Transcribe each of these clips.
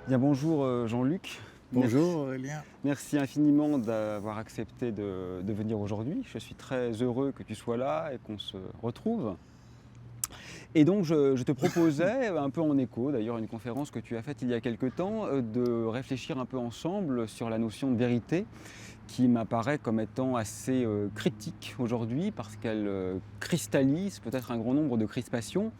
Bien, bonjour Jean-Luc. Bonjour Aurélien. Merci infiniment d'avoir accepté de venir aujourd'hui. Je suis très heureux que tu sois là et qu'on se retrouve. Et donc je te proposais, un peu en écho d'ailleurs, une conférence que tu as faite il y a quelque temps, de réfléchir un peu ensemble sur la notion de vérité qui m'apparaît comme étant assez critique aujourd'hui parce qu'elle cristallise peut-être un grand nombre de crispations.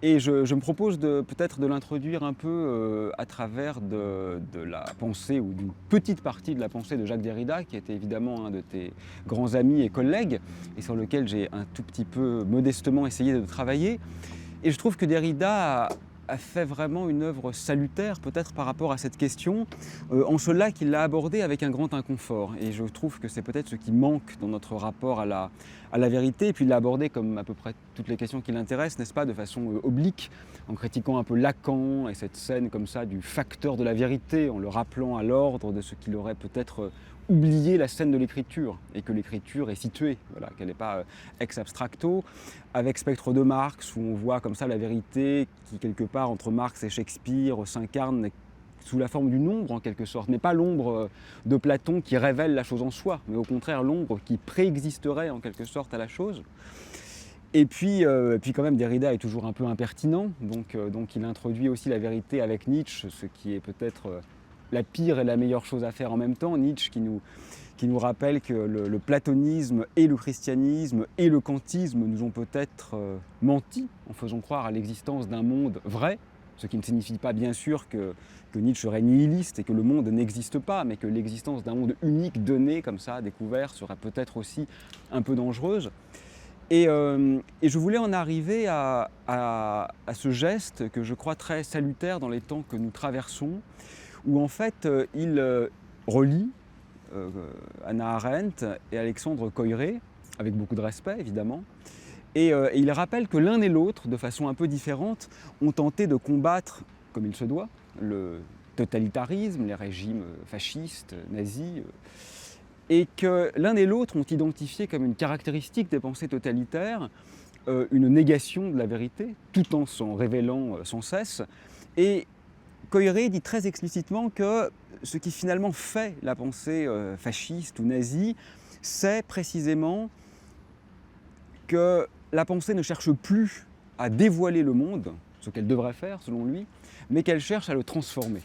Et je me propose peut-être de l'introduire un peu à travers de la pensée ou d'une petite partie de la pensée de Jacques Derrida, qui était évidemment un de tes grands amis et collègues, et sur lequel j'ai un tout petit peu modestement essayé de travailler. Et je trouve que Derrida a fait vraiment une œuvre salutaire peut-être par rapport à cette question, en cela qu'il l'a abordée avec un grand inconfort. Et je trouve que c'est peut-être ce qui manque dans notre rapport à la vérité. Et puis il l'a abordée comme à peu près toutes les questions qui l'intéressent, n'est-ce pas, de façon oblique, en critiquant un peu Lacan et cette scène comme ça du facteur de la vérité, en le rappelant à l'ordre de ce qu'il aurait peut-être oublié la scène de l'écriture, et que l'écriture est située, voilà, qu'elle n'est pas ex abstracto, avec Spectre de Marx, où on voit comme ça la vérité qui, quelque part, entre Marx et Shakespeare, s'incarne sous la forme d'une ombre, en quelque sorte, mais pas l'ombre de Platon qui révèle la chose en soi, mais au contraire l'ombre qui préexisterait, en quelque sorte, à la chose. Et puis quand même, Derrida est toujours un peu impertinent, donc il introduit aussi la vérité avec Nietzsche, ce qui est peut-être la pire et la meilleure chose à faire en même temps. Nietzsche qui nous rappelle que le platonisme et le christianisme et le kantisme nous ont peut-être menti en faisant croire à l'existence d'un monde vrai, ce qui ne signifie pas bien sûr que Nietzsche serait nihiliste et que le monde n'existe pas, mais que l'existence d'un monde unique donné, comme ça, découvert, serait peut-être aussi un peu dangereuse. Et je voulais en arriver à ce geste que je crois très salutaire dans les temps que nous traversons, où en fait il relie euh, Hannah Arendt et Alexandre Koyré, avec beaucoup de respect évidemment, et il rappelle que l'un et l'autre, de façon un peu différente, ont tenté de combattre, comme il se doit, le totalitarisme, les régimes fascistes, nazis, et que l'un et l'autre ont identifié comme une caractéristique des pensées totalitaires une négation de la vérité, tout en s'en révélant sans cesse. Et Koyré dit très explicitement que ce qui finalement fait la pensée fasciste ou nazie, c'est précisément que la pensée ne cherche plus à dévoiler le monde, ce qu'elle devrait faire selon lui, mais qu'elle cherche à le transformer.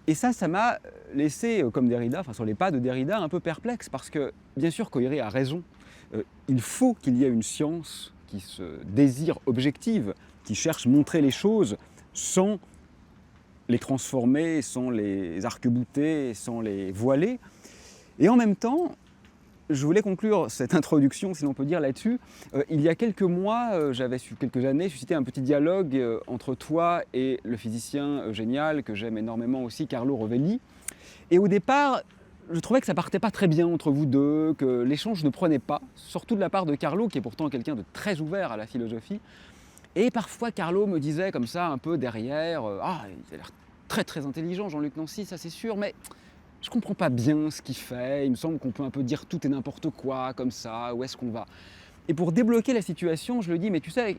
Et ça m'a laissé, comme Derrida, enfin sur les pas de Derrida, un peu perplexe, parce que bien sûr Koyré a raison. Il faut qu'il y ait une science qui se désire objective, qui cherche à montrer les choses sans les transformer, sans les arc-bouter, sans les voiler. Et en même temps, je voulais conclure cette introduction, si l'on peut dire, là-dessus. Il y a quelques mois, quelques années, suscité un petit dialogue entre toi et le physicien génial, que j'aime énormément aussi, Carlo Rovelli. Et au départ, je trouvais que ça partait pas très bien entre vous deux, que l'échange ne prenait pas, surtout de la part de Carlo, qui est pourtant quelqu'un de très ouvert à la philosophie. Et parfois, Carlo me disait comme ça, un peu derrière, ah, il a l'air très très intelligent, Jean-Luc Nancy, ça c'est sûr, mais je comprends pas bien ce qu'il fait, il me semble qu'on peut un peu dire tout et n'importe quoi, comme ça, où est-ce qu'on va? Et pour débloquer la situation, je lui dis, mais tu sais,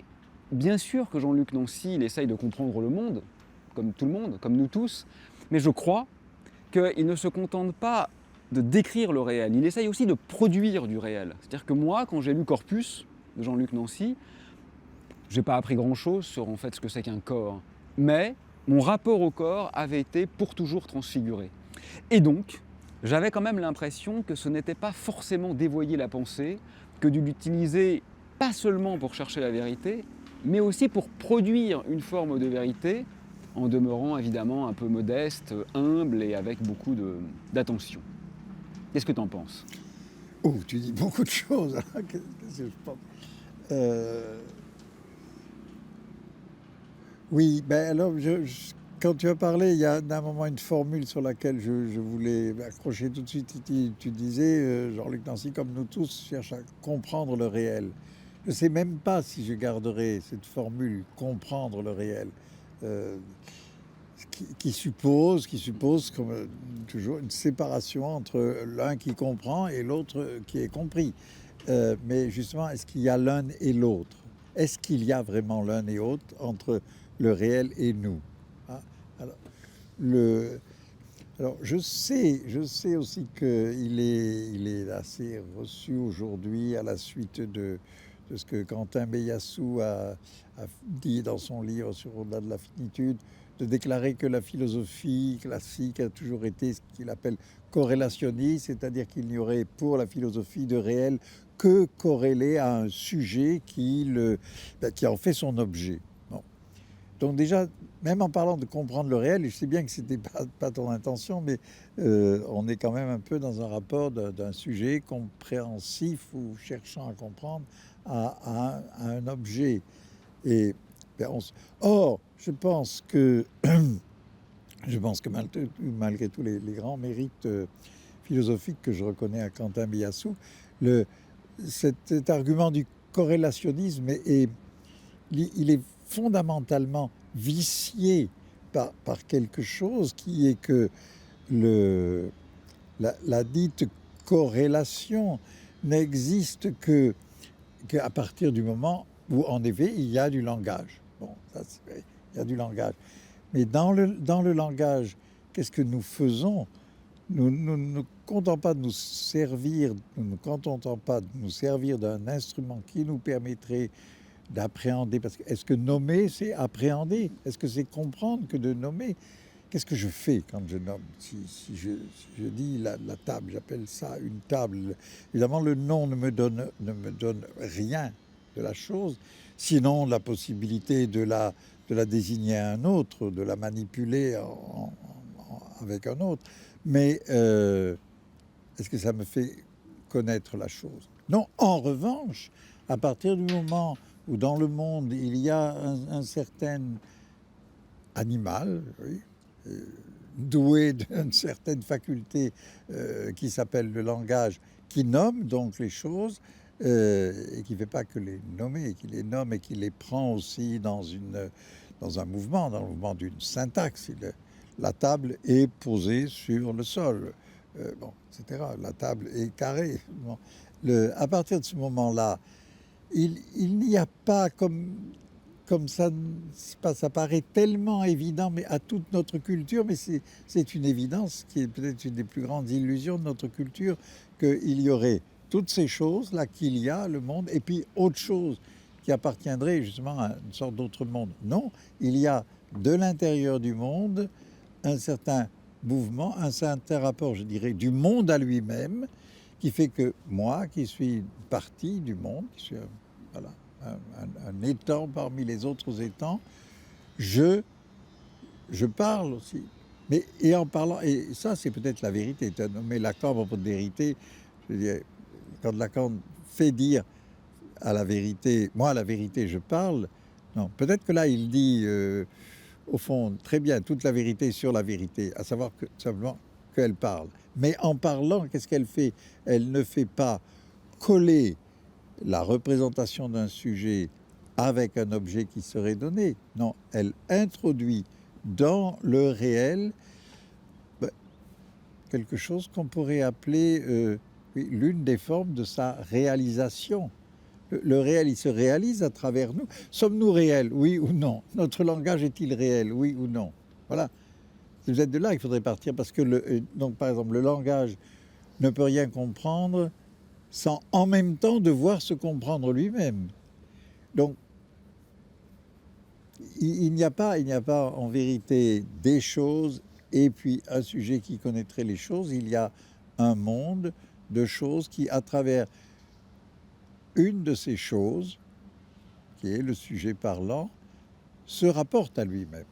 bien sûr que Jean-Luc Nancy, il essaye de comprendre le monde, comme tout le monde, comme nous tous, mais je crois qu'il ne se contente pas de décrire le réel, il essaye aussi de produire du réel. C'est-à-dire que moi, quand j'ai lu Corpus de Jean-Luc Nancy, j'ai pas appris grand-chose sur en fait ce que c'est qu'un corps, mais mon rapport au corps avait été pour toujours transfiguré. Et donc, j'avais quand même l'impression que ce n'était pas forcément dévoyer la pensée, que de l'utiliser pas seulement pour chercher la vérité, mais aussi pour produire une forme de vérité, en demeurant évidemment un peu modeste, humble et avec beaucoup d'attention. Qu'est-ce que tu en penses? Oh, tu dis beaucoup de choses. Qu'est-ce que je pense? Euh, oui, ben alors, quand tu as parlé, il y a d'un moment une formule sur laquelle je voulais accrocher tout de suite. Tu disais, Jean-Luc Nancy, comme nous tous, cherche à comprendre le réel. Je ne sais même pas si je garderai cette formule, comprendre le réel. Euh, qui suppose comme toujours une séparation entre l'un qui comprend et l'autre qui est compris. Mais justement, est-ce qu'il y a l'un et l'autre? Est-ce qu'il y a vraiment l'un et l'autre entre le réel et nous? Ah, alors, Alors, je sais aussi qu'il est assez reçu aujourd'hui à la suite de ce que Quentin Beyassou a dit dans son livre sur Au-delà de la finitude, de déclarer que la philosophie classique a toujours été ce qu'il appelle corrélationniste, c'est-à-dire qu'il n'y aurait pour la philosophie de réel que corrélé à un sujet qui en fait son objet. Bon. Donc déjà, même en parlant de comprendre le réel, je sais bien que ce n'était pas ton intention, mais on est quand même un peu dans un rapport d'un sujet compréhensif ou cherchant à comprendre à un objet. Et or, je pense que malgré tous les grands mérites philosophiques que je reconnais à Quentin Biassou, cet argument du corrélationnisme il est fondamentalement vicié par quelque chose qui est que la dite corrélation n'existe qu'à partir du moment où, en effet, il y a du langage. Bon, il y a du langage. Mais dans le langage, qu'est-ce que nous faisons ? Nous ne comptons pas de nous servir, d'un instrument qui nous permettrait d'appréhender. Parce que est-ce que nommer, c'est appréhender ? Est-ce que c'est comprendre que de nommer ? Qu'est-ce que je fais quand je nomme ? Si je dis la table, j'appelle ça une table. Évidemment, le nom ne me donne rien de la chose, sinon la possibilité de la désigner à un autre, de la manipuler avec un autre. Mais est-ce que ça me fait connaître la chose ? Non. En revanche, à partir du moment où dans le monde il y a un certain animal, oui, doué d'une certaine faculté qui s'appelle le langage, qui nomme donc les choses et qui ne fait pas que les nommer, qui les nomme et qui les prend aussi dans un mouvement, dans le mouvement d'une syntaxe. La table est posée sur le sol, etc. La table est carrée. Bon. À partir de ce moment-là, il n'y a pas comme ça paraît tellement évident, mais à toute notre culture, mais c'est une évidence qui est peut-être une des plus grandes illusions de notre culture, qu'il y aurait toutes ces choses-là qu'il y a, le monde, et puis autre chose qui appartiendrait justement à une sorte d'autre monde. Non, il y a de l'intérieur du monde un certain mouvement, un certain rapport, je dirais, du monde à lui-même, qui fait que moi, qui suis une partie du monde, qui suis un étang parmi les autres étangs, je parle aussi. Et en parlant, et ça c'est peut-être la vérité, tu as nommé Lacan à propos de vérité, je veux dire, quand Lacan fait dire à la vérité, moi à la vérité je parle, non, peut-être que là il dit au fond très bien toute la vérité sur la vérité, à savoir que simplement qu'elle parle. Mais en parlant, qu'est-ce qu'elle fait ? Elle ne fait pas coller la représentation d'un sujet avec un objet qui serait donné. Non, elle introduit dans le réel quelque chose qu'on pourrait appeler l'une des formes de sa réalisation. Le réel, il se réalise à travers nous. Sommes-nous réels, oui ou non ? Notre langage est-il réel, oui ou non ? Voilà. C'est peut-être de là qu'il faudrait partir, parce que, donc, par exemple, le langage ne peut rien comprendre sans en même temps devoir se comprendre lui-même. Donc, il n'y a pas en vérité des choses et puis un sujet qui connaîtrait les choses. Il y a un monde de choses qui, à travers une de ces choses, qui est le sujet parlant, se rapporte à lui-même.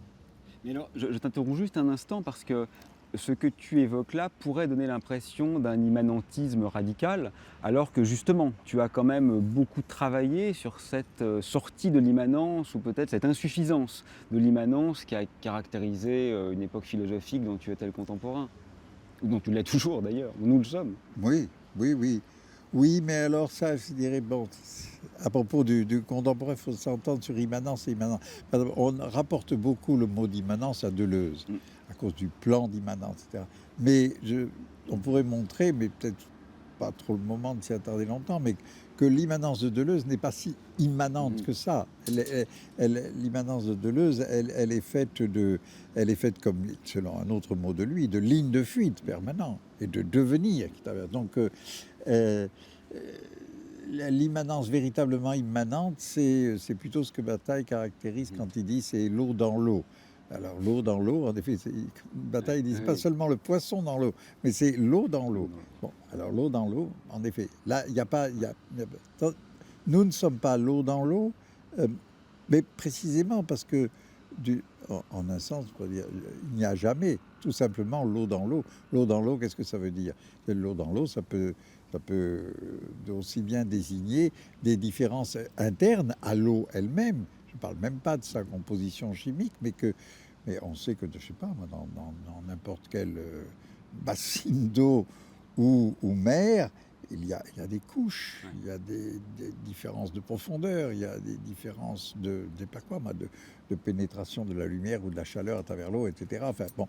Mais alors, je t'interromps juste un instant parce que ce que tu évoques là pourrait donner l'impression d'un immanentisme radical, alors que justement, tu as quand même beaucoup travaillé sur cette sortie de l'immanence, ou peut-être cette insuffisance de l'immanence qui a caractérisé une époque philosophique dont tu étais le contemporain, ou dont tu l'es toujours d'ailleurs, où nous le sommes. Oui. Oui, mais alors ça, je dirais, bon, à propos du contemporain, il faut s'entendre sur immanence et immanence. On rapporte beaucoup le mot d'immanence à Deleuze, à cause du plan d'immanence, etc. Mais on pourrait montrer, mais peut-être pas trop le moment de s'y attarder longtemps, mais que l'immanence de Deleuze n'est pas si immanente que ça. L'immanence de Deleuze, elle est faite comme, selon un autre mot de lui, de lignes de fuite permanentes et de devenir qui traverse. Donc, l'immanence véritablement immanente, c'est plutôt ce que Bataille caractérise quand il dit c'est l'eau dans l'eau. Alors l'eau dans l'eau, en effet, Bataille dit pas seulement le poisson dans l'eau, mais c'est l'eau dans l'eau. Bon, alors l'eau dans l'eau, en effet, là, il n'y a pas... nous ne sommes pas l'eau dans l'eau, mais précisément parce que, en un sens, il n'y a jamais tout simplement l'eau dans l'eau. L'eau dans l'eau, qu'est-ce que ça veut dire? L'eau dans l'eau, ça peut aussi bien désigner des différences internes à l'eau elle-même. Je ne parle même pas de sa composition chimique, mais on sait que, je ne sais pas, dans n'importe quelle bassine d'eau ou mer, il y a des couches, il y a des différences de profondeur, il y a des différences de pénétration de la lumière ou de la chaleur à travers l'eau, etc. Enfin, bon,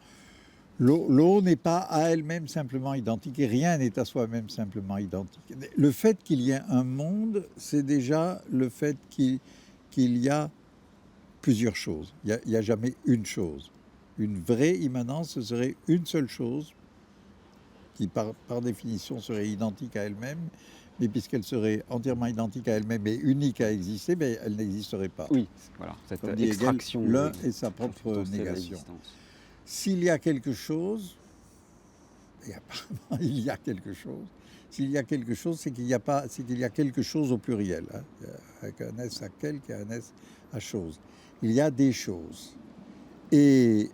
l'eau n'est pas à elle-même simplement identique et rien n'est à soi-même simplement identique. Le fait qu'il y ait un monde, c'est déjà le fait qu'il y a plusieurs choses. Il n'y a jamais une chose. Une vraie immanence, ce serait une seule chose qui, par définition, serait identique à elle-même, mais puisqu'elle serait entièrement identique à elle-même et unique à exister, mais elle n'existerait pas. Oui, voilà, cette extraction. L'un est sa propre négation. S'il y a quelque chose, et apparemment il y a quelque chose, s'il y a quelque chose, c'est qu'il y a quelque chose au pluriel, hein, avec un S à quelque et un S à chose. Il y a des choses. Et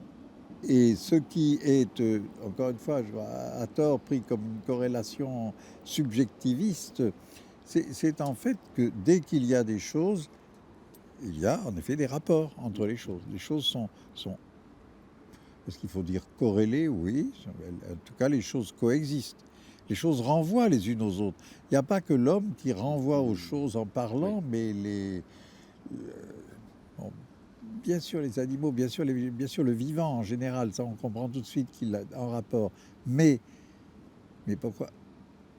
ce qui est, encore une fois, à tort pris comme une corrélation subjectiviste, c'est en fait que dès qu'il y a des choses, il y a en effet des rapports entre les choses. Les choses sont est-ce qu'il faut dire corrélées? Oui. En tout cas, les choses coexistent. Les choses renvoient les unes aux autres. Il n'y a pas que l'homme qui renvoie aux choses en parlant, mais bon, bien sûr les animaux, bien sûr le vivant en général, ça on comprend tout de suite qu'il a un rapport. Mais pourquoi?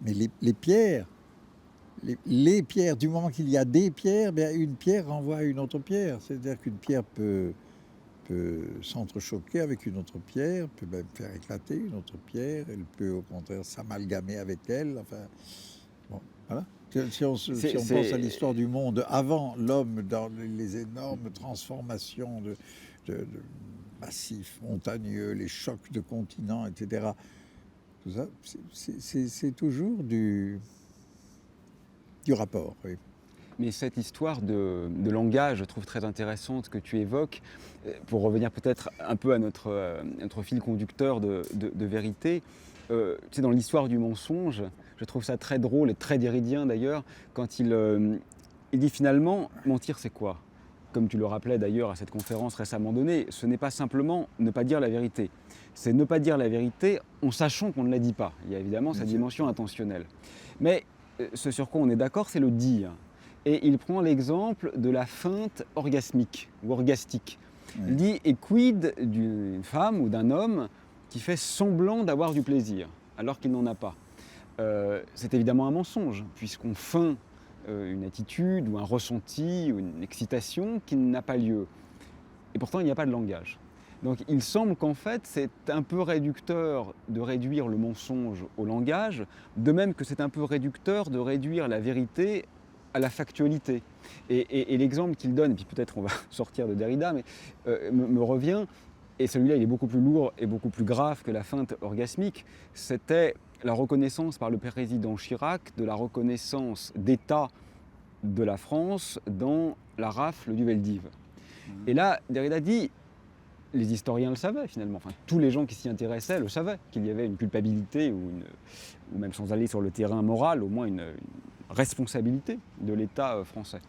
Mais les pierres, les pierres, du moment qu'il y a des pierres, bien, une pierre renvoie à une autre pierre. C'est-à-dire qu'une pierre peut s'entrechoquer avec une autre pierre, peut même faire éclater une autre pierre, elle peut au contraire s'amalgamer avec elle. Enfin, bon, voilà. Si on pense à l'histoire du monde avant l'homme, dans les énormes transformations de massifs montagneux, les chocs de continents, etc., tout ça, c'est toujours du rapport. Oui. Mais cette histoire de langage, je trouve très intéressante que tu évoques, pour revenir peut-être un peu à notre fil conducteur de vérité. Tu sais, dans l'histoire du mensonge, je trouve ça très drôle et très déridien d'ailleurs, quand il dit finalement, mentir c'est quoi? Comme tu le rappelais d'ailleurs à cette conférence récemment donnée, ce n'est pas simplement ne pas dire la vérité. C'est ne pas dire la vérité en sachant qu'on ne la dit pas. Il y a évidemment sa dimension intentionnelle. Mais ce sur quoi on est d'accord, c'est le dire. Et il prend l'exemple de la feinte orgasmique ou orgastique. Oui. Il dit, et quid d'une femme ou d'un homme qui fait semblant d'avoir du plaisir, alors qu'il n'en a pas. C'est évidemment un mensonge, puisqu'on feint une attitude ou un ressenti ou une excitation qui n'a pas lieu. Et pourtant, il n'y a pas de langage. Donc il semble qu'en fait, c'est un peu réducteur de réduire le mensonge au langage, de même que c'est un peu réducteur de réduire la vérité à la factualité. Et l'exemple qu'il donne, et puis peut-être on va sortir de Derrida, mais me revient, et celui-là il est beaucoup plus lourd et beaucoup plus grave que la feinte orgasmique, c'était la reconnaissance par le président Chirac de la reconnaissance d'État de la France dans la rafle du Veldiv. Et là, Derrida dit, les historiens le savaient finalement, enfin, tous les gens qui s'y intéressaient le savaient, qu'il y avait une culpabilité ou même sans aller sur le terrain moral, au moins une responsabilité de l'État français.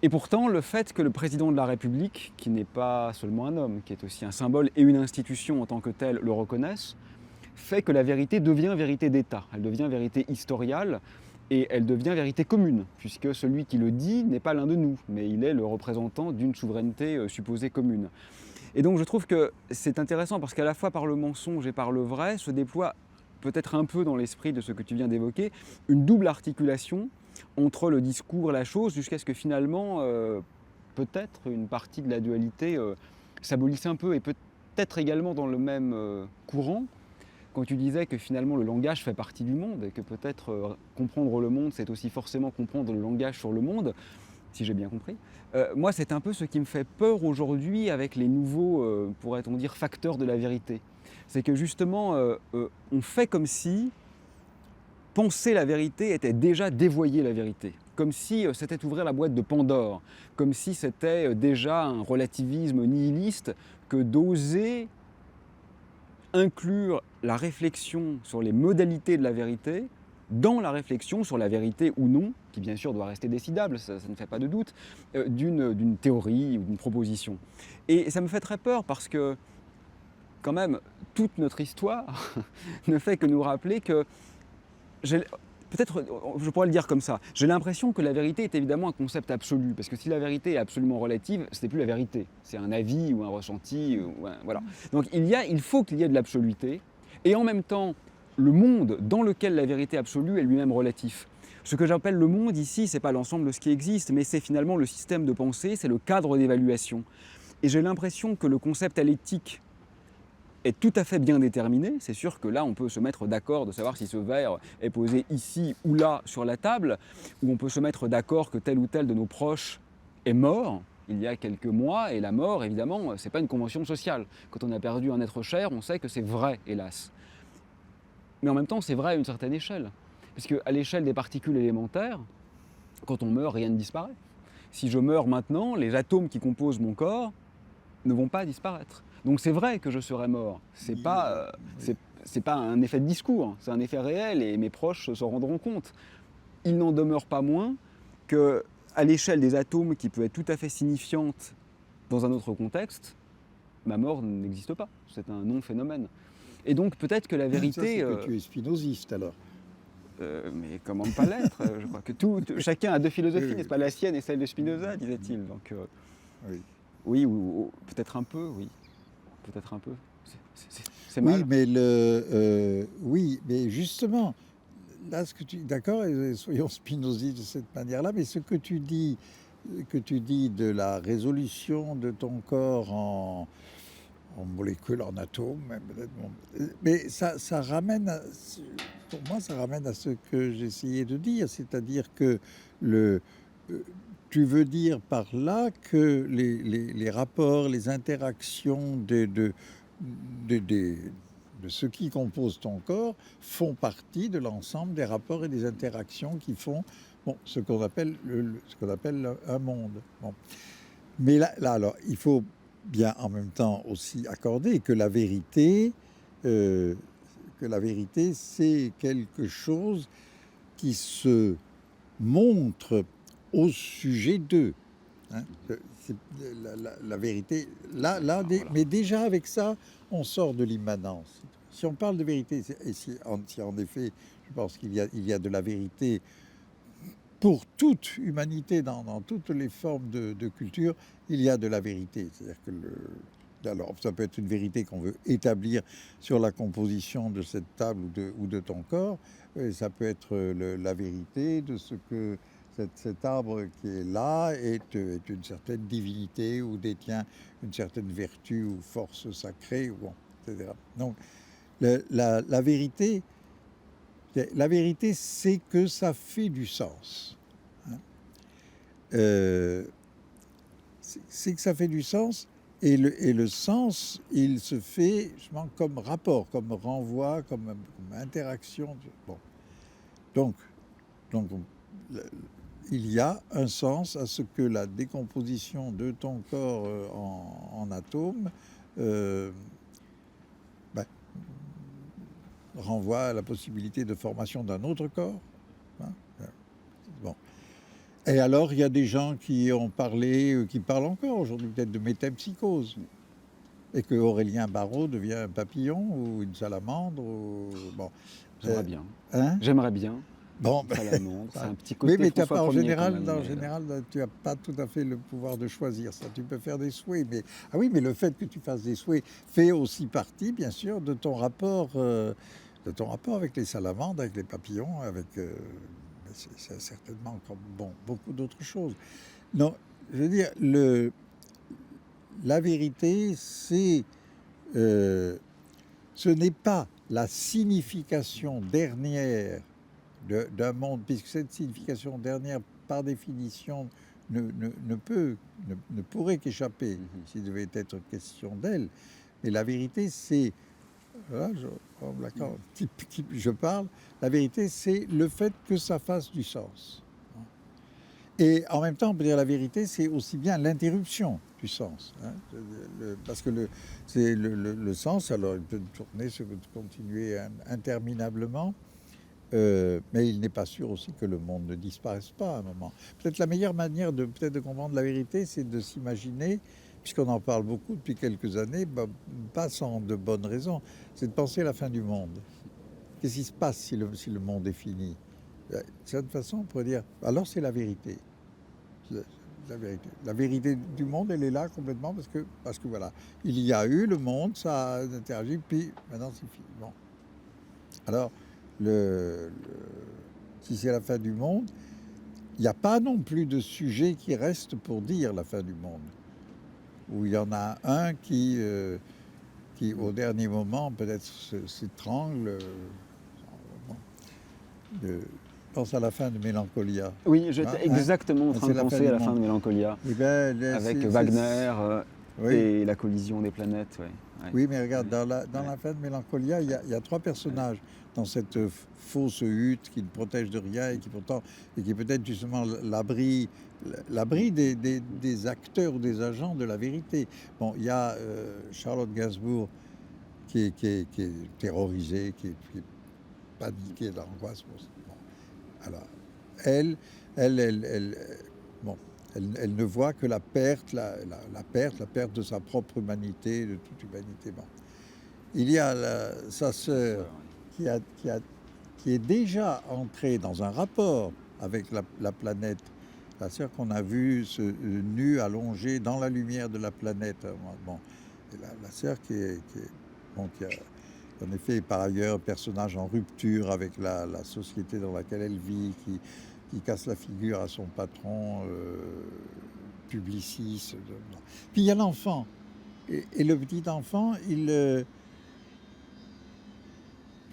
Et pourtant, le fait que le président de la République, qui n'est pas seulement un homme, qui est aussi un symbole et une institution en tant que telle, le reconnaissent, fait que la vérité devient vérité d'État, elle devient vérité historiale et elle devient vérité commune, puisque celui qui le dit n'est pas l'un de nous, mais il est le représentant d'une souveraineté supposée commune. Et donc je trouve que c'est intéressant parce qu'à la fois par le mensonge et par le vrai se déploie peut-être un peu dans l'esprit de ce que tu viens d'évoquer, une double articulation entre le discours et la chose, jusqu'à ce que finalement, peut-être une partie de la dualité s'abolisse un peu, et peut-être également dans le même courant, quand tu disais que finalement le langage fait partie du monde, et que peut-être comprendre le monde, c'est aussi forcément comprendre le langage sur le monde, si j'ai bien compris. Moi, c'est un peu ce qui me fait peur aujourd'hui avec les nouveaux, pourrait-on dire, facteurs de la vérité. C'est que justement, on fait comme si penser la vérité était déjà dévoyer la vérité. Comme si c'était ouvrir la boîte de Pandore. Comme si c'était déjà un relativisme nihiliste que d'oser inclure la réflexion sur les modalités de la vérité dans la réflexion sur la vérité ou non, qui bien sûr doit rester décidable, ça ne fait pas de doute, d'une théorie ou d'une proposition. Et ça me fait très peur parce que, quand même, toute notre histoire ne fait que nous rappeler que, peut-être, je pourrais le dire comme ça, j'ai l'impression que la vérité est évidemment un concept absolu, parce que si la vérité est absolument relative, ce n'est plus la vérité, c'est un avis ou un ressenti, voilà. Donc il faut qu'il y ait de l'absoluité, et en même temps, le monde dans lequel la vérité absolue est lui-même relatif. Ce que j'appelle le monde ici, ce n'est pas l'ensemble de ce qui existe, mais c'est finalement le système de pensée, c'est le cadre d'évaluation. Et j'ai l'impression que le concept à l'éthique est tout à fait bien déterminé. C'est sûr que là, on peut se mettre d'accord de savoir si ce verre est posé ici ou là sur la table, ou on peut se mettre d'accord que tel ou tel de nos proches est mort il y a quelques mois, et la mort, évidemment, ce n'est pas une convention sociale. Quand on a perdu un être cher, on sait que c'est vrai, hélas. Mais en même temps, c'est vrai à une certaine échelle. Puisque à l'échelle des particules élémentaires, quand on meurt, rien ne disparaît. Si je meurs maintenant, les atomes qui composent mon corps ne vont pas disparaître. Donc c'est vrai que je serai mort. C'est pas un effet de discours, c'est un effet réel, et mes proches s'en rendront compte. Il n'en demeure pas moins qu'à l'échelle des atomes, qui peut être tout à fait signifiante dans un autre contexte, ma mort n'existe pas. C'est un non-phénomène. Et donc peut-être que la vérité... Ça, c'est que tu es spinoziste alors. Mais comment ne pas l'être? Je crois que chacun a deux philosophies, n'est-ce pas? La sienne et celle de Spinoza, disait-il. Donc, Oui. oui, ou peut-être un peu, oui. Peut-être un peu. C'est mal. Oui, mais justement, là, d'accord, et soyons spinozistes de cette manière-là, mais ce que tu dis de la résolution de ton corps en molécules, en atomes, même, mais ça ramène, pour moi, ça ramène à ce que j'essayais de dire, c'est-à-dire que tu veux dire par là que les rapports, les interactions de ce qui compose ton corps font partie de l'ensemble des rapports et des interactions qui font ce qu'on appelle un monde. Bon. Mais là, alors, il faut bien en même temps aussi accorder que la vérité, c'est quelque chose qui se montre au sujet d'eux. Hein. C'est la vérité. Mais déjà avec ça, on sort de l'immanence. Si on parle de vérité, et si en effet, je pense qu'il y a de la vérité pour toute humanité, dans toutes les formes de culture, il y a de la vérité. C'est-à-dire que alors, ça peut être une vérité qu'on veut établir sur la composition de cette table ou de ton corps. Et ça peut être la vérité de ce que cet arbre qui est là est une certaine divinité ou détient une certaine vertu ou force sacrée, etc. Donc, la vérité, c'est que ça fait du sens. Hein. C'est que ça fait du sens, et le sens, il se fait justement comme rapport, comme renvoi, comme interaction. Bon. Donc, il y a un sens à ce que la décomposition de ton corps en atomes renvoie à la possibilité de formation d'un autre corps. Hein. Bon. Et alors, il y a des gens qui ont parlé, qui parlent encore aujourd'hui peut-être de métempsychose, et que Aurélien Barraud devient un papillon ou une salamandre. Bon. J'aimerais bien. Hein? J'aimerais bien. Bon, salamandre, c'est un petit côté. Oui, mais t'as pas, en général, tu n'as pas tout à fait le pouvoir de choisir ça. Tu peux faire des souhaits, mais mais le fait que tu fasses des souhaits fait aussi partie, bien sûr, de ton rapport avec les salamandres, avec les papillons, avec mais c'est certainement encore beaucoup d'autres choses. Non, je veux dire, la vérité, ce n'est pas la signification dernière d'un monde, puisque cette signification dernière, par définition, ne pourrait qu'échapper s'il devait être question d'elle. Mais la vérité, c'est, voilà, je parle, la vérité, c'est le fait que ça fasse du sens. Et en même temps, on peut dire la vérité, c'est aussi bien l'interruption du sens. Hein, parce que le sens, alors il peut tourner, continuer interminablement, mais il n'est pas sûr aussi que le monde ne disparaisse pas à un moment. Peut-être la meilleure manière de comprendre la vérité, c'est de s'imaginer, puisqu'on en parle beaucoup depuis quelques années, pas sans de bonnes raisons, c'est de penser à la fin du monde. Qu'est-ce qui se passe si le monde est fini? De cette façon, on pourrait dire, alors c'est la vérité. La vérité du monde, elle est là complètement parce que voilà, il y a eu le monde, ça a interagi, puis maintenant c'est fini. Bon. Alors, si c'est la fin du monde, il n'y a pas non plus de sujet qui reste pour dire la fin du monde. Où il y en a un qui au dernier moment, peut-être s'étrangle. Pense à la fin de Mélancolia. Oui, j'étais exactement en train de penser à la fin de Mélancolia, avec Wagner et la collision des planètes. Ouais. Oui, mais regarde, dans la fin de Mélancolia, il y a trois personnages dans cette fausse hutte qui ne protège de rien et qui peut-être justement l'abri des acteurs ou des agents de la vérité. Bon, il y a Charlotte Gainsbourg qui est terrorisée, qui est paniquée d'angoisse. Alors, elle ne voit que la perte de sa propre humanité, de toute humanité. Bon. Il y a sa sœur qui est déjà entrée dans un rapport avec la planète. La sœur qu'on a vue nue, allongée dans la lumière de la planète. Bon. Et la sœur qui a, en effet, par ailleurs, personnage en rupture avec la société dans laquelle elle vit, qui casse la figure à son patron publiciste. Puis il y a l'enfant. Et le petit enfant, il ne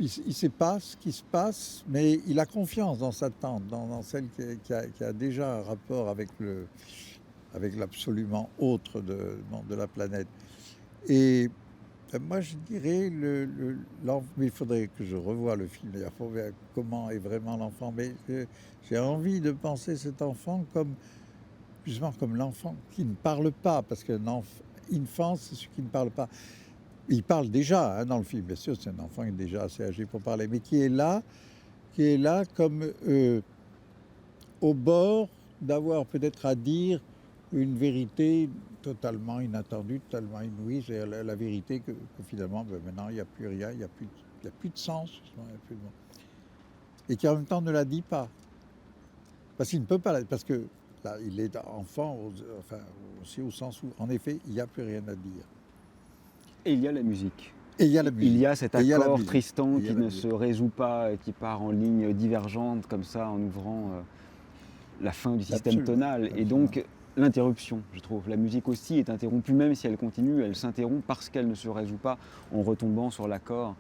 sait pas ce qui se passe, mais il a confiance dans sa tante, dans celle qui a déjà un rapport avec l'absolument autre de la planète. Et moi, je dirais, mais il faudrait que je revoie le film, d'ailleurs, pour voir comment est vraiment l'enfant. Mais j'ai envie de penser cet enfant justement comme l'enfant qui ne parle pas, parce qu'un enfant, c'est celui qui ne parle pas. Il parle déjà dans le film, bien sûr, c'est un enfant qui est déjà assez âgé pour parler, mais qui est là comme au bord d'avoir peut-être à dire une vérité totalement inattendue, totalement inouïe, c'est la vérité que finalement, maintenant, il n'y a plus rien, il n'y a plus de sens, et qui en même temps ne la dit pas. Parce qu'il ne peut pas, parce que là, il est enfant, aussi au sens où, en effet, il n'y a plus rien à dire. Et il y a la musique. Et il y a la musique. Il y a cet accord Tristan qui ne se résout pas et qui part en ligne divergente, comme ça, en ouvrant la fin du système tonal. Absolument. Et donc, l'interruption, je trouve. La musique aussi est interrompue, même si elle continue, elle s'interrompt parce qu'elle ne se résout pas en retombant sur l'accord.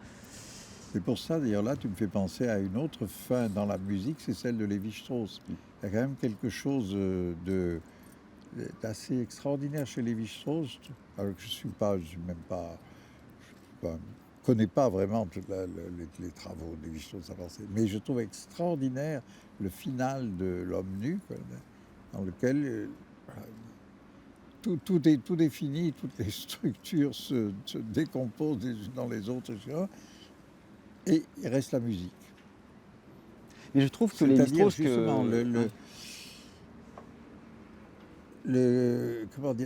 C'est pour ça, d'ailleurs, là, tu me fais penser à une autre fin dans la musique, c'est celle de Lévi-Strauss. Il y a quand même quelque chose d'assez extraordinaire chez Lévi-Strauss, alors que je connais pas vraiment tous les travaux de Lévi-Strauss avancés, mais je trouve extraordinaire le final de L'Homme nu, dans lequel tout est fini, toutes les structures se décomposent les unes dans les autres, etc. Et il reste la musique. Mais je trouve que Lévi-Strauss,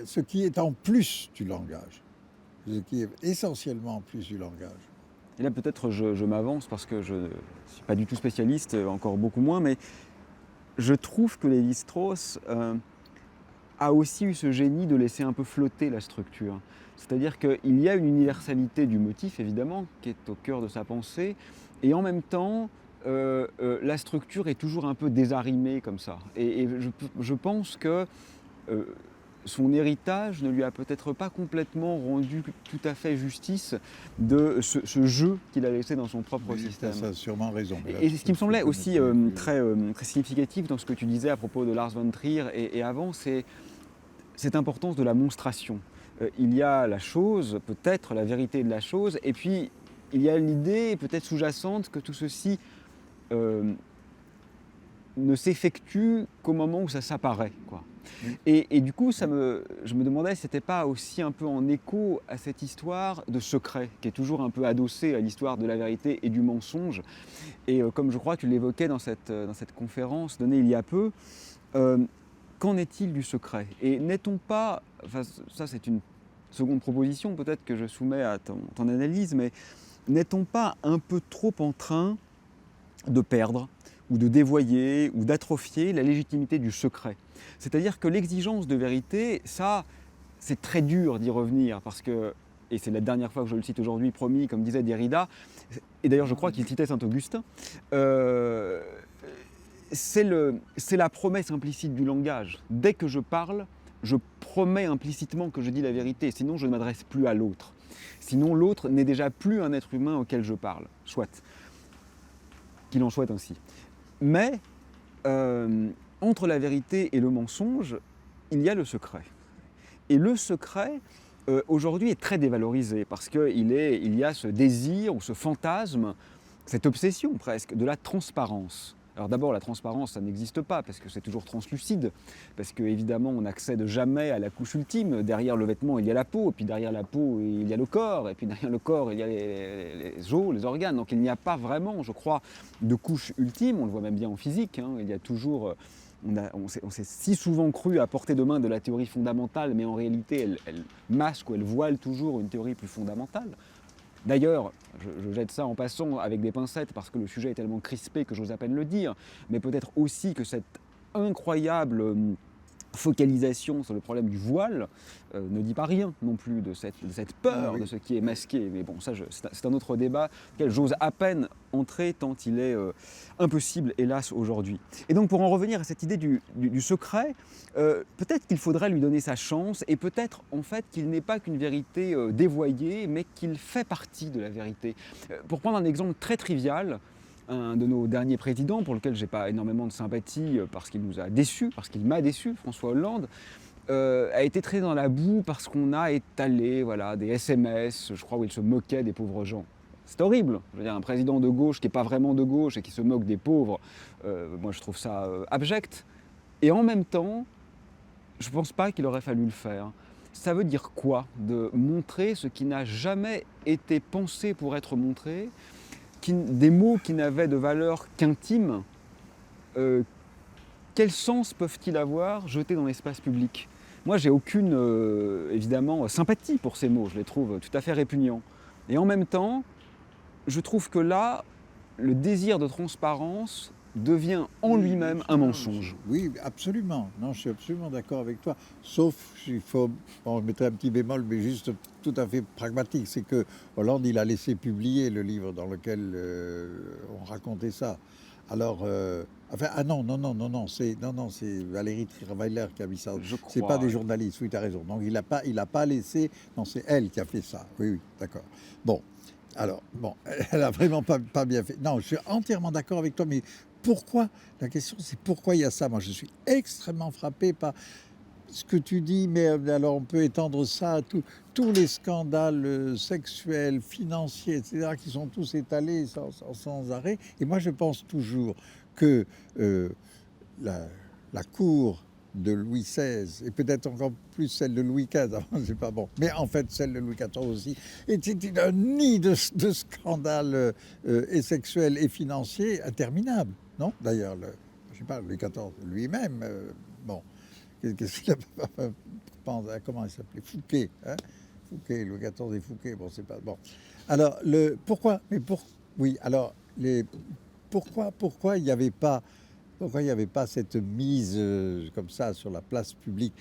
ce qui est en plus du langage, ce qui est essentiellement en plus du langage. Et là, peut-être je m'avance parce que je ne suis pas du tout spécialiste, encore beaucoup moins, mais je trouve que Lévi-Strauss a aussi eu ce génie de laisser un peu flotter la structure. C'est-à-dire qu'il y a une universalité du motif, évidemment, qui est au cœur de sa pensée, et en même temps, la structure est toujours un peu désarrimée comme ça. Et je pense que son héritage ne lui a peut-être pas complètement rendu tout à fait justice de ce jeu qu'il a laissé dans son propre Oui, système. ça a sûrement raison. Mais là, Et ce qui me je semblait connais aussi plus. très significatif dans ce que tu disais à propos de Lars von Trier et avant, c'est cette importance de la monstration. Il y a la chose, peut-être la vérité de la chose, et puis il y a l'idée peut-être sous-jacente que tout ceci euh, ne s'effectue qu'au moment où ça s'apparaît, quoi. Oui, Et du coup, je me demandais si c'était pas aussi un peu en écho à cette histoire de secret, qui est toujours un peu adossée à l'histoire de la vérité et du mensonge. Et comme je crois que tu l'évoquais dans cette conférence donnée il y a peu, euh, qu'en est-il du secret? Et n'est-on pas, enfin ça c'est une seconde proposition peut-être que je soumets à ton analyse, mais n'est-on pas un peu trop en train de perdre ou de dévoyer ou d'atrophier la légitimité du secret? C'est-à-dire que l'exigence de vérité, ça, c'est très dur d'y revenir parce que, et c'est la dernière fois que je le cite aujourd'hui, promis, comme disait Derrida, et d'ailleurs je crois qu'il citait Saint-Augustin, euh, c'est la promesse implicite du langage. Dès que je parle, je promets implicitement que je dis la vérité, sinon je ne m'adresse plus à l'autre. Sinon l'autre n'est déjà plus un être humain auquel je parle. Soit, qu'il en soit ainsi. Mais entre la vérité et le mensonge, il y a le secret. Et le secret, aujourd'hui, est très dévalorisé parce qu'il y a ce désir ou ce fantasme, cette obsession presque, de la transparence. Alors d'abord, la transparence, ça n'existe pas parce que c'est toujours translucide, parce qu'évidemment, on n'accède jamais à la couche ultime. Derrière le vêtement, il y a la peau, et puis derrière la peau, il y a le corps, et puis derrière le corps, il y a les os, les organes. Donc il n'y a pas vraiment, je crois, de couche ultime. On le voit même bien en physique. Hein. Il y a toujours... on s'est si souvent cru à portée de main de la théorie fondamentale, mais en réalité, elle masque ou elle voile toujours une théorie plus fondamentale. D'ailleurs, je jette ça en passant avec des pincettes parce que le sujet est tellement crispé que j'ose à peine le dire, mais peut-être aussi que cette incroyable focalisation sur le problème du voile ne dit pas rien non plus de cette ah peur de oui. ce qui est masqué. Mais bon, ça, c'est un autre débat auquel j'ose à peine entrer tant il est impossible, hélas, aujourd'hui. Et donc, pour en revenir à cette idée du secret, peut-être qu'il faudrait lui donner sa chance et peut-être, en fait, qu'il n'est pas qu'une vérité dévoyée, mais qu'il fait partie de la vérité. Pour prendre un exemple très trivial, un de nos derniers présidents, pour lequel je n'ai pas énormément de sympathie parce qu'il nous a déçus, parce qu'il m'a déçu, François Hollande, a été traité dans la boue parce qu'on a étalé voilà, des SMS, je crois, où il se moquait des pauvres gens. C'est horrible. Je veux dire, un président de gauche qui n'est pas vraiment de gauche et qui se moque des pauvres, moi je trouve ça abject. Et en même temps, je ne pense pas qu'il aurait fallu le faire. Ça veut dire quoi de montrer ce qui n'a jamais été pensé pour être montré, des mots qui n'avaient de valeur qu'intime, euh, quel sens peuvent-ils avoir jetés dans l'espace public? Moi, j'ai aucune, évidemment, sympathie pour ces mots, je les trouve tout à fait répugnants. Et en même temps, je trouve que là, le désir de transparence devient en Oui, bien lui-même un sûr. mensonge. Oui, absolument. Non, je suis absolument d'accord avec toi. Sauf, il faut, bon, je mettrai un petit bémol, mais juste tout à fait pragmatique. C'est que Hollande, il a laissé publier le livre dans lequel on racontait ça. Alors, enfin, ah non, non, non, non, non, c'est Valérie Trierweiler qui a mis ça. Je C'est pas crois, des ouais. journalistes. Oui, tu as raison. Donc, il a pas laissé. Non, c'est elle qui a fait ça. Oui, oui, d'accord. Bon, alors, bon, elle a vraiment pas bien fait. Non, je suis entièrement d'accord avec toi, mais pourquoi? La question, c'est pourquoi il y a ça. Moi, je suis extrêmement frappé par ce que tu dis, mais alors on peut étendre ça à tous les scandales sexuels, financiers, etc., qui sont tous étalés sans arrêt. Et moi, je pense toujours que euh, la, la cour de Louis XVI, et peut-être encore plus celle de Louis XV, avant, c'est pas bon, mais en fait celle de Louis XIV aussi, était un nid de scandales et sexuels et financiers interminables, non? D'ailleurs, je sais pas, Louis XIV lui-même, bon, qu'est-ce qu'il a pensé, comment il s'appelait? Fouquet, hein? Fouquet, Louis XIV et Fouquet, bon, c'est pas bon. Alors, pourquoi? Oui, alors, pourquoi il n'y avait pas cette mise comme ça sur la place publique?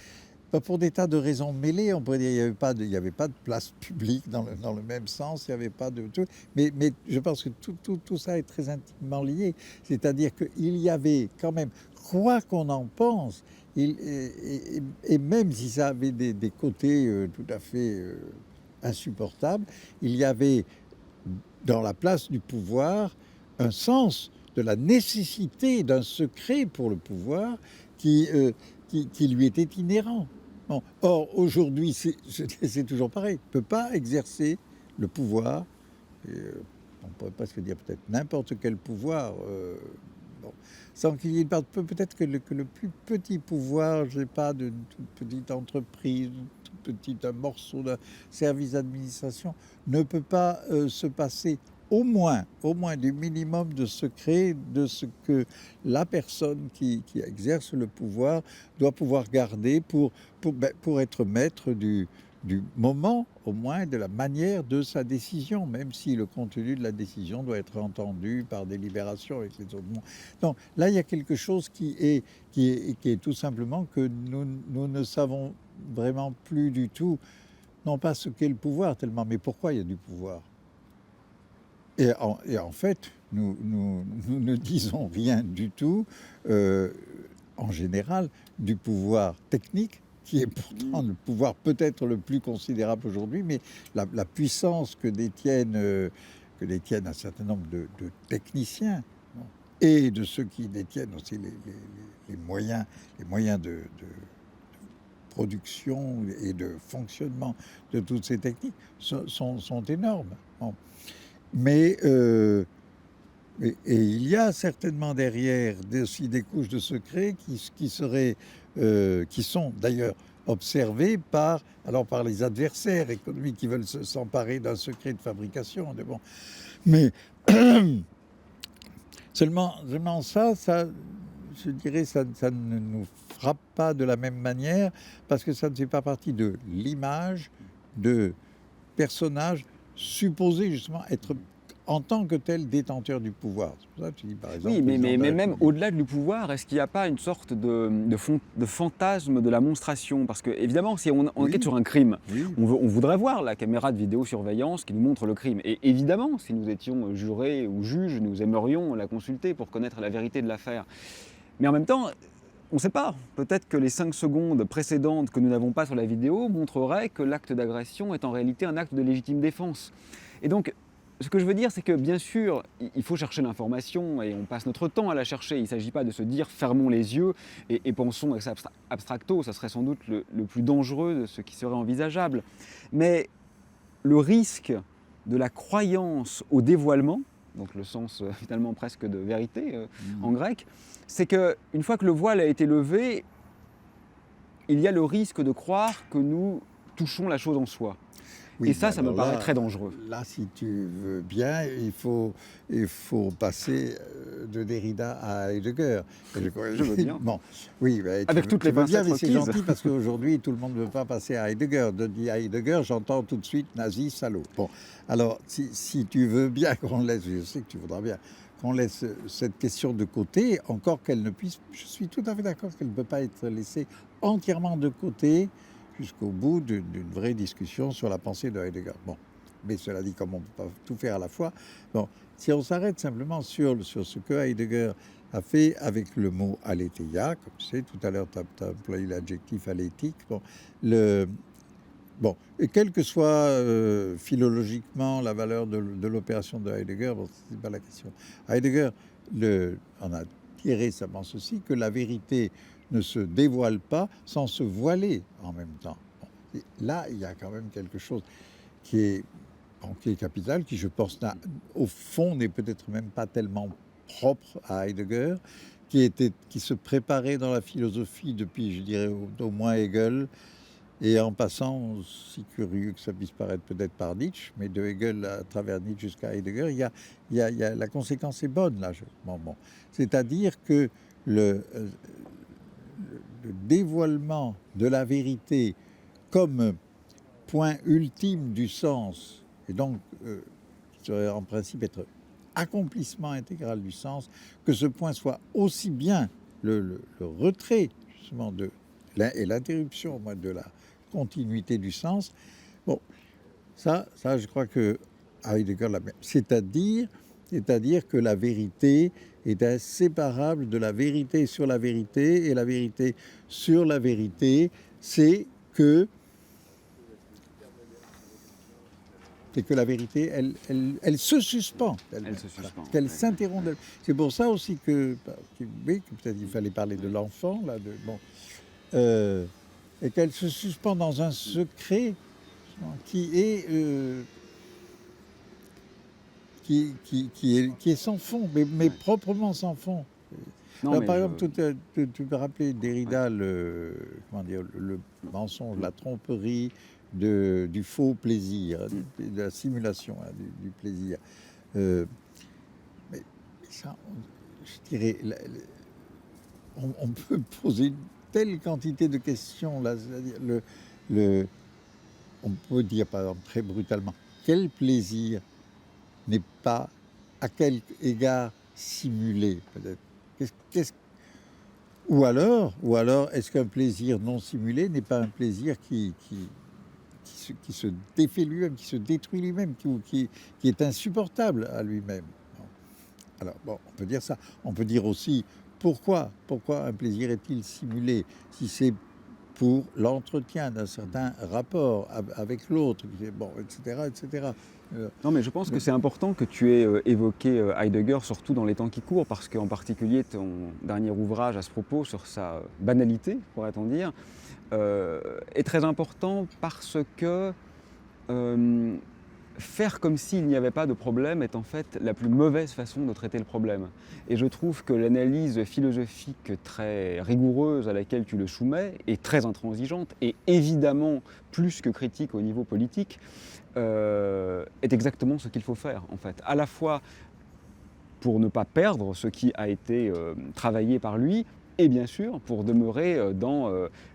Pour des tas de raisons mêlées, on pourrait dire qu'il n'y avait pas de place publique dans le même sens, il n'y avait pas de tout. Mais je pense que tout ça est très intimement lié. C'est-à-dire qu'il y avait quand même, quoi qu'on en pense, et même si ça avait des côtés tout à fait insupportables, il y avait dans la place du pouvoir un sens de la nécessité d'un secret pour le pouvoir qui lui était inhérent. Bon. Or, aujourd'hui, c'est toujours pareil. On ne peut pas exercer le pouvoir, on pourrait presque dire peut-être n'importe quel pouvoir, bon, sans qu'il y ait peut-être que le plus petit pouvoir, je ne sais pas, d'une toute petite entreprise, un morceau d'un service d'administration, ne peut pas se passer au moins du minimum de secret de ce que la personne qui exerce le pouvoir doit pouvoir garder pour être maître du moment, au moins de la manière de sa décision, même si le contenu de la décision doit être entendu par délibération avec les autres. Donc là, il y a quelque chose qui est tout simplement que nous ne savons vraiment plus du tout, non pas ce qu'est le pouvoir tellement, mais pourquoi il y a du pouvoir. Et en fait, nous ne disons rien du tout, en général, du pouvoir technique, qui est pourtant le pouvoir peut-être le plus considérable aujourd'hui, mais la puissance que détiennent un certain nombre de techniciens, et de ceux qui détiennent aussi les moyens de production et de fonctionnement de toutes ces techniques sont énormes. Bon. Mais et il y a certainement derrière aussi des couches de secrets qui sont d'ailleurs observées par les adversaires économiques qui veulent s'emparer d'un secret de fabrication. Bon. Mais seulement ça, je dirais, ça ne nous frappe pas de la même manière parce que ça ne fait pas partie de l'image de personnages supposés justement être en tant que tel détenteur du pouvoir. C'est pour ça que tu dis par exemple... Oui, mais même au-delà du pouvoir, est-ce qu'il n'y a pas une sorte de fantasme de la monstration? Parce que évidemment, si on enquête sur un crime, on voudrait voir la caméra de vidéosurveillance qui nous montre le crime. Et évidemment, si nous étions jurés ou juges, nous aimerions la consulter pour connaître la vérité de l'affaire. Mais en même temps, on ne sait pas. Peut-être que les 5 secondes précédentes que nous n'avons pas sur la vidéo montreraient que l'acte d'agression est en réalité un acte de légitime défense. Et donc, ce que je veux dire, c'est que bien sûr, il faut chercher l'information et on passe notre temps à la chercher. Il ne s'agit pas de se dire fermons les yeux et pensons ex abstracto, ça serait sans doute le plus dangereux de ce qui serait envisageable. Mais le risque de la croyance au dévoilement, donc le sens finalement presque de vérité en grec, c'est qu'une fois que le voile a été levé, il y a le risque de croire que nous touchons la chose en soi. Oui, et ça me paraît très dangereux. Là, si tu veux bien, il faut passer de Derrida à Heidegger. Je veux bien. Bon, oui, avec toutes les pincettes requises. C'est gentil parce qu'aujourd'hui, tout le monde ne veut pas passer à Heidegger. De dire à Heidegger, j'entends tout de suite nazi, salaud. Bon, alors, si tu veux bien qu'on laisse, je sais que tu voudras bien, qu'on laisse cette question de côté, encore qu'elle ne puisse, je suis tout à fait d'accord qu'elle ne peut pas être laissée entièrement de côté, jusqu'au bout d'une vraie discussion sur la pensée de Heidegger. Bon, mais cela dit, comme on ne peut pas tout faire à la fois, bon, si on s'arrête simplement sur ce que Heidegger a fait avec le mot aletheia, comme tu sais, tout à l'heure tu as employé l'adjectif aléthique, bon, et quelle que soit philologiquement la valeur de l'opération de Heidegger, bon, ce n'est pas la question. Heidegger en a tiré récemment ceci, que la vérité ne se dévoile pas sans se voiler en même temps. Bon. Là, il y a quand même quelque chose qui est capital, qui, je pense, au fond, n'est peut-être même pas tellement propre à Heidegger, qui se préparait dans la philosophie depuis, je dirais, au moins Hegel, et en passant, si curieux que ça puisse paraître peut-être par Nietzsche, mais de Hegel à travers Nietzsche jusqu'à Heidegger, la conséquence est bonne, là. Bon. C'est-à-dire que le dévoilement de la vérité comme point ultime du sens, et donc qui serait en principe être accomplissement intégral du sens, que ce point soit aussi bien le retrait justement et l'interruption, moi, de la continuité du sens. Bon, ça je crois que Heidegger l'a bien. C'est-à-dire que la vérité est inséparable de la vérité sur la vérité, et la vérité sur la vérité, c'est que la vérité, elle se suspend. Elle se suspend. Qu'elle Ouais. s'interrompt. C'est pour ça aussi que oui, que peut-être il fallait parler de l'enfant, là, et qu'elle se suspend dans un secret qui est, qui est sans fond, mais proprement sans fond. Non, Alors, mais par je- exemple, tu peux rappeler Derrida, comment dire, le mensonge, la tromperie du faux plaisir, de la simulation, hein, du plaisir. Mais ça, je dirais, on peut poser une telle quantité de questions là, c'est-à-dire on peut dire par exemple très brutalement, quel plaisir n'est pas à quel égard simulé peut-être. Qu'est-ce- ou alors, est-ce qu'un plaisir non simulé n'est pas un plaisir qui se défait lui-même, qui se détruit lui-même, qui est insupportable à lui-même. Alors, bon, on peut dire ça. On peut dire aussi pourquoi un plaisir est-il simulé si c'est pour l'entretien d'un certain rapport avec l'autre, bon, etc., etc. Non, mais je pense que c'est important que tu aies évoqué Heidegger, surtout dans les temps qui courent, parce qu'en particulier ton dernier ouvrage à ce propos, sur sa banalité, pourrait-on dire, est très important parce que faire comme s'il n'y avait pas de problème est en fait la plus mauvaise façon de traiter le problème. Et je trouve que l'analyse philosophique très rigoureuse à laquelle tu le soumets est très intransigeante et évidemment plus que critique au niveau politique, est exactement ce qu'il faut faire en fait. À la fois pour ne pas perdre ce qui a été travaillé par lui, et bien sûr pour demeurer dans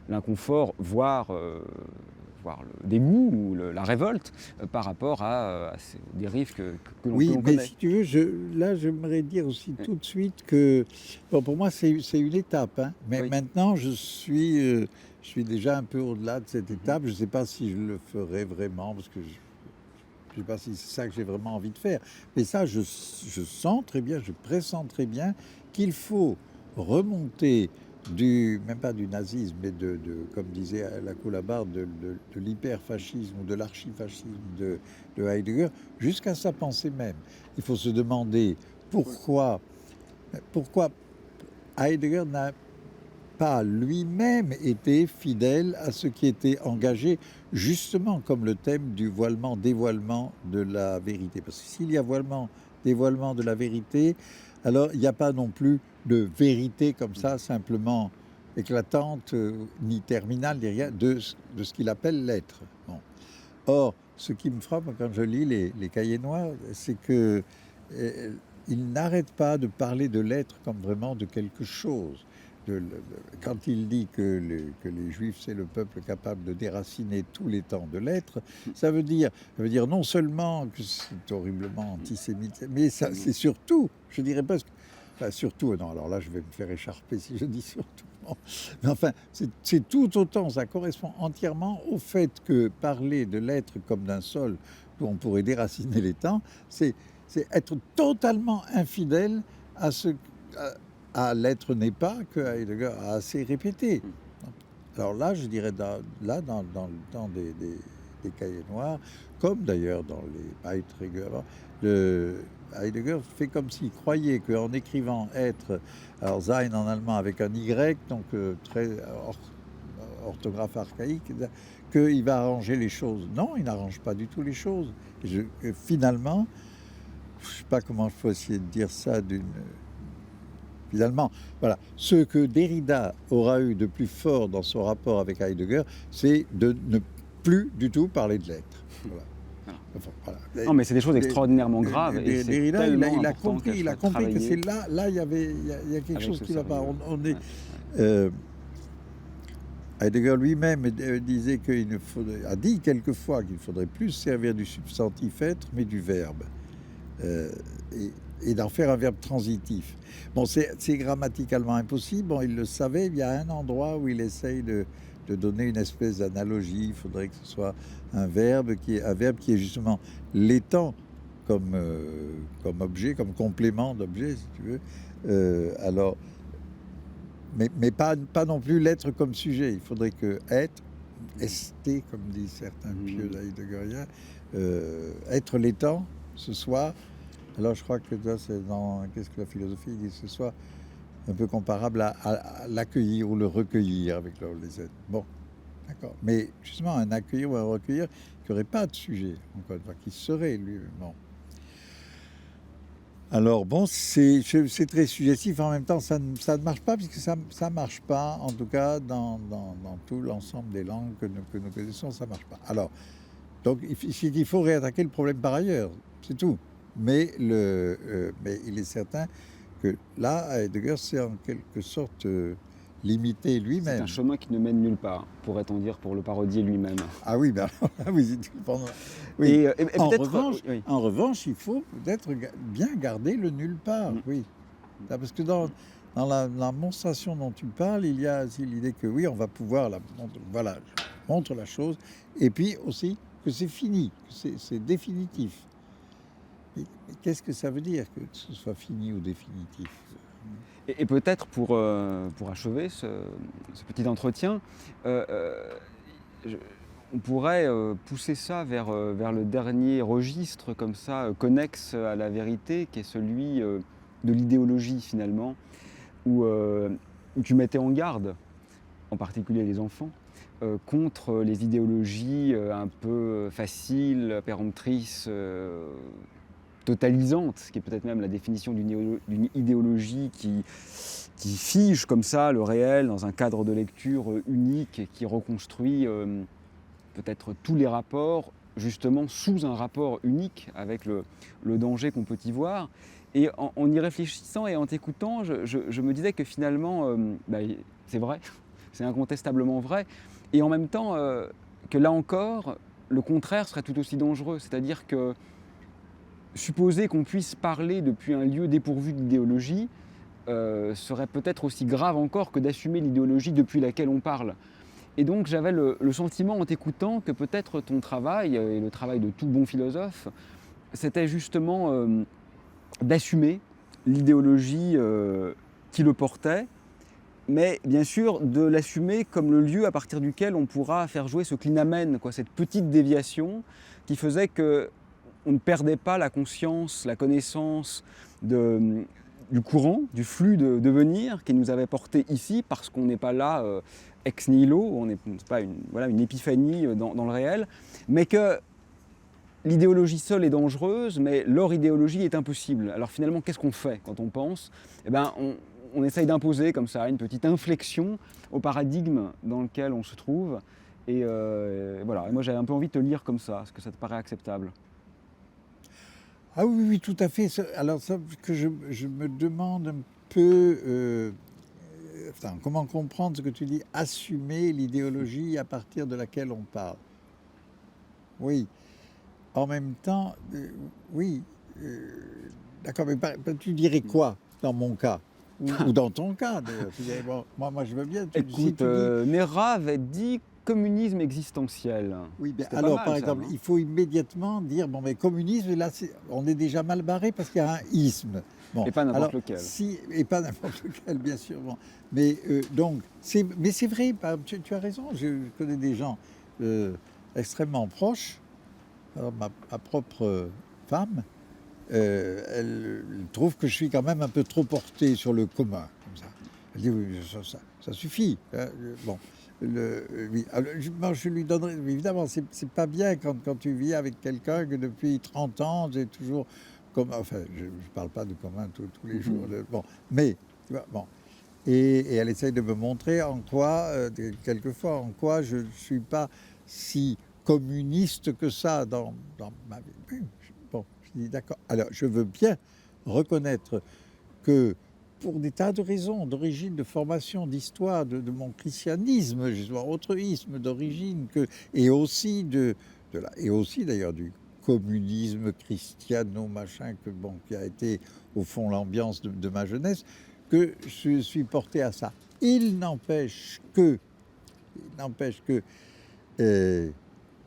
l'inconfort, voire le dégoût ou la révolte par rapport à ces dérives que l'on Oui, mais connaît. si tu veux, là, j'aimerais dire aussi tout de suite que, bon, pour moi, c'est une étape, hein, mais Oui. maintenant, je suis déjà un peu au-delà de cette étape. Je ne sais pas si je le ferai vraiment, parce que je ne sais pas si c'est ça que j'ai vraiment envie de faire. Mais ça, je sens très bien, je pressens très bien qu'il faut remonter même pas du nazisme, mais comme disait la Coulabarde, de l'hyperfascisme ou de l'archifascisme de Heidegger, jusqu'à sa pensée même. Il faut se demander pourquoi Heidegger n'a pas lui-même été fidèle à ce qui était engagé, justement comme le thème du voilement-dévoilement de la vérité. Parce que s'il y a voilement-dévoilement de la vérité, alors il n'y a pas non plus de vérité comme ça, simplement éclatante, ni terminale, ni rien, de ce qu'il appelle l'être. Bon. Or, ce qui me frappe quand je lis les cahiers noirs, c'est que il n'arrête pas de parler de l'être comme vraiment de quelque chose. Quand il dit que les Juifs, c'est le peuple capable de déraciner tous les temps de l'être, ça veut dire non seulement que c'est horriblement antisémite, mais ça, c'est surtout, je dirais presque, enfin surtout, non, alors là je vais me faire écharper si je dis surtout. Bon. Mais enfin, c'est tout autant, ça correspond entièrement au fait que parler de l'être comme d'un sol où on pourrait déraciner les temps, c'est être totalement infidèle à l'être n'est pas que Heidegger a assez répété. Alors là, je dirais, dans le temps des cahiers noirs, comme d'ailleurs dans les Beiträge, Heidegger fait comme s'il croyait qu'en écrivant être, alors Sein en allemand avec un Y, donc très orthographe archaïque, qu'il va arranger les choses. Non, il n'arrange pas du tout les choses. Finalement, je ne sais pas comment je peux essayer de dire ça Finalement, voilà, ce que Derrida aura eu de plus fort dans son rapport avec Heidegger, c'est de ne plus du tout parler de l'être. Voilà. Enfin, voilà. Non, mais c'est des choses extraordinairement graves. Et c'est Derrida, tellement il a important compris, qu'elles soient que travaillées c'est là, il y a quelque avec chose ce qui ne va pas. sérieux. On est, Ouais. Heidegger lui-même disait a dit quelquefois qu'il faudrait plus servir du substantif être, mais du verbe. et d'en faire un verbe transitif. Bon, c'est grammaticalement impossible. Bon, il le savait. Il y a un endroit où il essaye de donner une espèce d'analogie. Il faudrait que ce soit un verbe qui est justement l'étant comme objet, comme complément d'objet, si tu veux. Alors, mais pas non plus l'être comme sujet. Il faudrait que être, ester, comme disent certains pieux d'Heideggerien, être l'étant, ce soit. Alors je crois que là, c'est dans qu'est-ce que la philosophie dit, ce soit un peu comparable à l'accueillir ou le recueillir avec les êtres. Bon, d'accord. Mais justement, un accueillir ou un recueillir qui n'aurait pas de sujet, encore une fois, qui serait lui. Bon. Alors bon, c'est très suggestif. En même temps, ça ne marche pas, puisque ça ne marche pas, en tout cas, dans tout l'ensemble des langues que nous connaissons, ça ne marche pas. Alors, donc, il faut réattaquer le problème par ailleurs, c'est tout. Mais il est certain que là, Heidegger s'est en quelque sorte limité lui-même. C'est un chemin qui ne mène nulle part, pourrait-on dire, pour le parodier lui-même. Ah oui, ben oui, oui. Et en revanche, il faut peut-être bien garder le nulle part, oui. Parce que dans la monstration dont tu parles, il y a aussi l'idée que oui, on va pouvoir voilà, je montre la chose, et puis aussi que c'est fini, que c'est définitif. Mais qu'est-ce que ça veut dire que ce soit fini ou définitif? Et peut-être pour achever ce petit entretien, on pourrait pousser ça vers le dernier registre comme ça, connexe à la vérité, qui est celui de l'idéologie finalement, où tu mettais en garde, en particulier les enfants, contre les idéologies un peu faciles, péremptrices, totalisante, ce qui est peut-être même la définition d'une idéologie qui fige comme ça le réel dans un cadre de lecture unique et qui reconstruit peut-être tous les rapports, justement sous un rapport unique avec le danger qu'on peut y voir. Et en y réfléchissant et en t'écoutant, je me disais que finalement, c'est vrai, c'est incontestablement vrai, et en même temps que là encore, le contraire serait tout aussi dangereux, c'est-à-dire que supposer qu'on puisse parler depuis un lieu dépourvu d'idéologie serait peut-être aussi grave encore que d'assumer l'idéologie depuis laquelle on parle. Et donc j'avais le sentiment en t'écoutant que peut-être ton travail, et le travail de tout bon philosophe, c'était justement d'assumer l'idéologie qui le portait, mais bien sûr de l'assumer comme le lieu à partir duquel on pourra faire jouer ce clinamen, cette petite déviation qui faisait que on ne perdait pas la conscience, la connaissance du courant, du flux de devenir qui nous avait portés ici, parce qu'on n'est pas là ex nihilo, on n'est pas une épiphanie dans le réel, mais que l'idéologie seule est dangereuse, mais leur idéologie est impossible. Alors finalement, qu'est-ce qu'on fait quand on pense ? On essaye d'imposer comme ça une petite inflexion au paradigme dans lequel on se trouve. Et voilà, et moi j'avais un peu envie de te lire comme ça. Est-ce que ça te paraît acceptable ? Ah oui, oui, tout à fait. Alors ça, que je me demande un peu, comment comprendre ce que tu dis, assumer l'idéologie à partir de laquelle on parle. Oui. En même temps, oui. D'accord, mais tu dirais quoi dans mon cas ou dans ton cas d'ailleurs? Bon, moi, je veux bien. Écoute, Néra avait dit communisme existentiel. Oui, bien, alors mal, par exemple, il faut immédiatement dire, bon, mais communisme, là, on est déjà mal barré parce qu'il y a un isme. Bon, et pas n'importe lequel. Et pas n'importe lequel, bien sûr. Bon. Mais donc, mais c'est vrai, tu as raison, je connais des gens extrêmement proches. Alors, ma propre femme, elle trouve que je suis quand même un peu trop porté sur le commun, comme ça. Elle dit, oui, ça suffit. Hein, bon. Oui. Alors, je lui donnerai, évidemment, c'est pas bien quand tu vis avec quelqu'un que depuis 30 ans, j'ai toujours, enfin, je parle pas de commun tous les jours, bon, mais, tu vois, bon. Et elle essaye de me montrer en quoi, quelquefois, en quoi je ne suis pas si communiste que ça dans ma vie. Bon, je dis d'accord. Alors, je veux bien reconnaître que pour des tas de raisons, d'origine, de formation, d'histoire, de mon christianisme, justement, autre isme d'origine, et aussi d'ailleurs du communisme christiano machin qui a été au fond l'ambiance de ma jeunesse, que je suis porté à ça. Il n'empêche que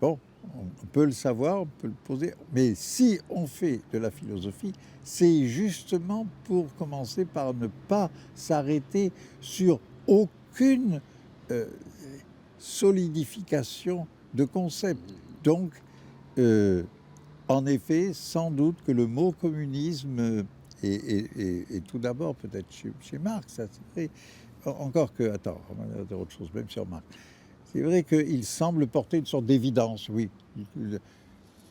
bon, on peut le savoir, on peut le poser, mais si on fait de la philosophie, c'est justement pour commencer par ne pas s'arrêter sur aucune solidification de concept. Donc, en effet, sans doute que le mot communisme est tout d'abord peut-être chez Marx, ça c'est vrai. Encore que, attends, on va dire autre chose, même sur Marx. C'est vrai qu'il semble porter une sorte d'évidence, oui.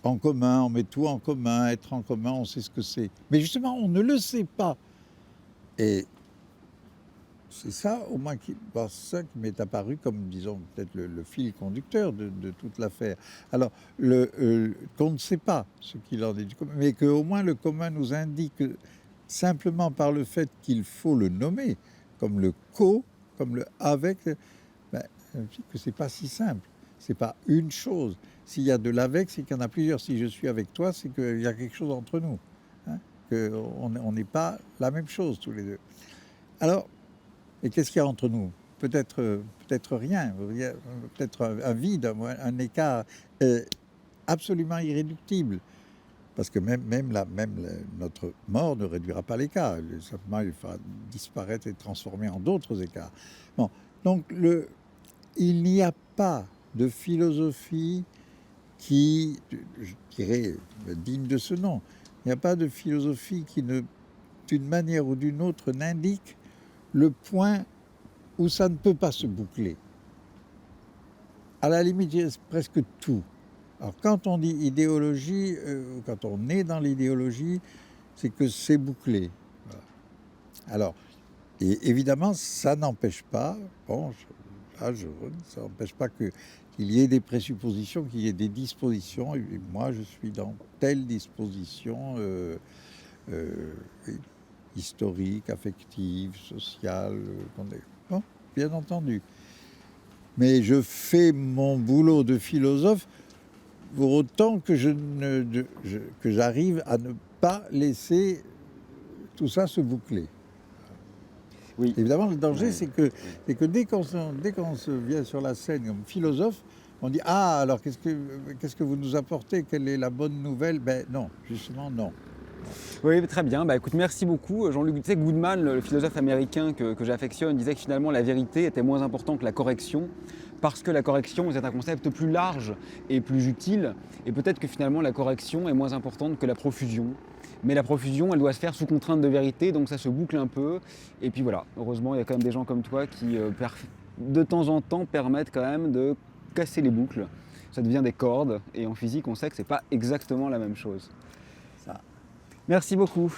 En commun, on met tout en commun, être en commun, on sait ce que c'est. Mais justement, on ne le sait pas. Et c'est ça, au moins, ça qui m'est apparu comme, disons, peut-être le fil conducteur de toute l'affaire. Alors, qu'on ne sait pas ce qu'il en est du commun, mais qu'au moins le commun nous indique, simplement par le fait qu'il faut le nommer, comme le comme le avec, ben, que c'est pas si simple. C'est pas une chose. S'il y a de l'avec, c'est qu'il y en a plusieurs. Si je suis avec toi, c'est qu'il y a quelque chose entre nous. Hein, qu'on n'est pas la même chose tous les deux. Alors, et qu'est-ce qu'il y a entre nous? Peut-être rien, peut-être un vide, un écart absolument irréductible. Parce que même notre mort ne réduira pas l'écart. Simplement, il va disparaître et transformer en d'autres écarts. Bon, donc, il n'y a pas de philosophie qui, je dirais, digne de ce nom. Il n'y a pas de philosophie qui, d'une manière ou d'une autre, n'indique le point où ça ne peut pas se boucler. À la limite, il y a presque tout. Alors, quand on dit idéologie, quand on est dans l'idéologie, c'est que c'est bouclé. Voilà. Alors, et évidemment, ça n'empêche pas, bon, ça n'empêche pas qu'il y ait des présuppositions, qu'il y ait des dispositions, et moi, je suis dans telle disposition historique, affective, sociale, bon, bien entendu. Mais je fais mon boulot de philosophe pour autant que que j'arrive à ne pas laisser tout ça se boucler. Oui. Évidemment, le danger, c'est que dès qu'on se vient sur la scène comme philosophe, on dit « Ah, alors qu'est-ce que vous nous apportez? Quelle est la bonne nouvelle ?» Ben non, justement non. Oui, très bien. Bah, écoute, merci beaucoup. Jean-Luc, tu sais, Goodman, le philosophe américain que j'affectionne, disait que finalement la vérité était moins importante que la correction, parce que la correction est un concept plus large et plus utile, et peut-être que finalement la correction est moins importante que la profusion. Mais la profusion, elle doit se faire sous contrainte de vérité, donc ça se boucle un peu. Et puis voilà, heureusement, il y a quand même des gens comme toi qui, de temps en temps, permettent quand même de casser les boucles. Ça devient des cordes, et en physique, on sait que c'est pas exactement la même chose. Ça. Merci beaucoup.